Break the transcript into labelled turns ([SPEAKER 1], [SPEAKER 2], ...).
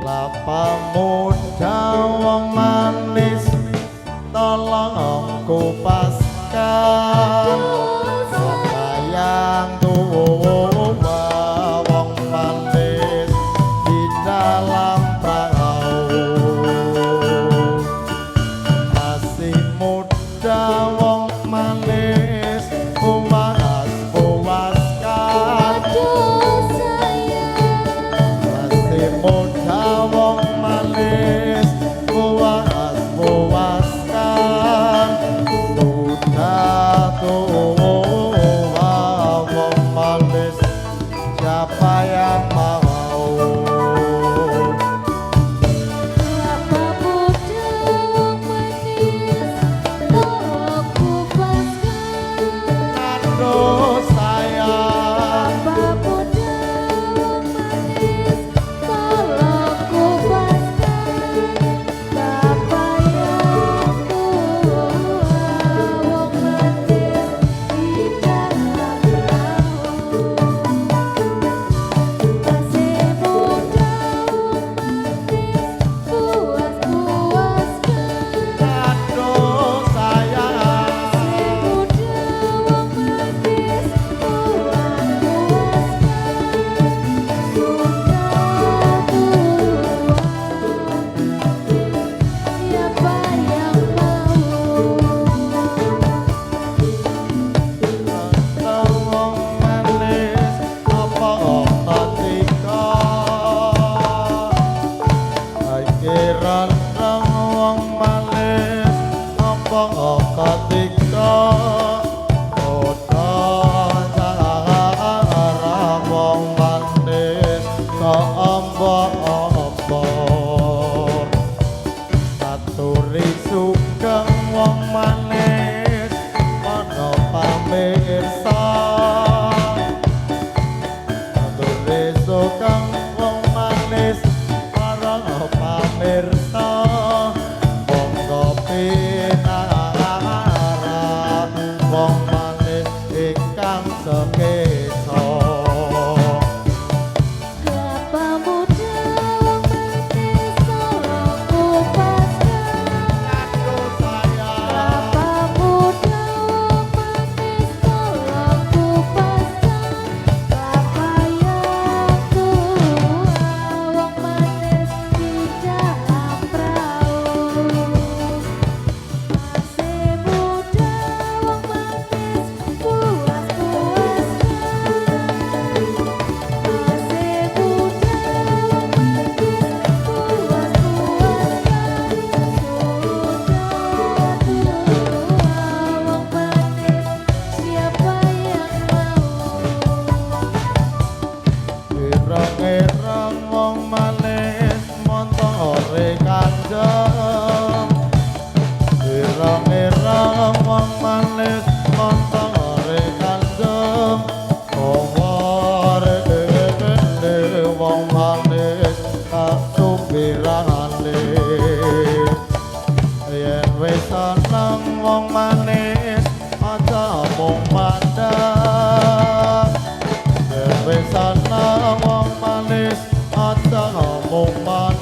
[SPEAKER 1] Lapa muda wong manis tolong kupaskan sayang tua wong manis di dalam perahu masih muda wong manis puas puaskan masih muda wong manis puas puaskan sudah tua wong manis siapa yang mau ketika wong manis keombo-ombo aturi sugeng wong manis ana pamirsa aturi sugeng wong manis ana pamirsa monggo wong manis ingkang sekesa
[SPEAKER 2] Lapa muda wong manis tolong kupaskan Lapa muda wong manis tolong kupaskan Lapa yang tua wong manis di dalam perahu masih muda wong manis puas siapa yang mau
[SPEAKER 1] ireng-ireng wong manis montore kanjeng ireng-ireng wong manis montore kanjeng wong manis kasupirane yen wis seneng wong manis aja mung mandang yen wis seneng wong manis aja mung mandang